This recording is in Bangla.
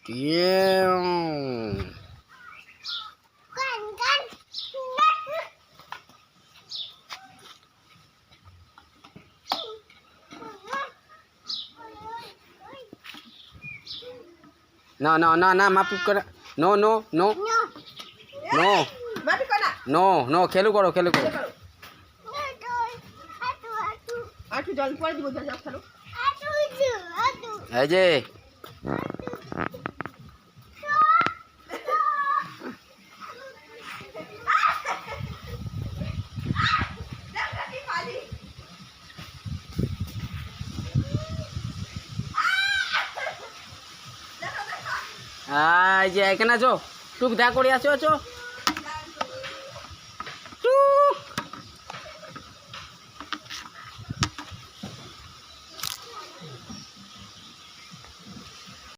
No, no, no, no, মাপি করে নো নো নো নো মাপি কর না নো নো খেলু করো খেলু করো আটু জল পরে দিব জল খেলো এই যে এই যে এখানে আছো টুক দেখা করে আসো আছো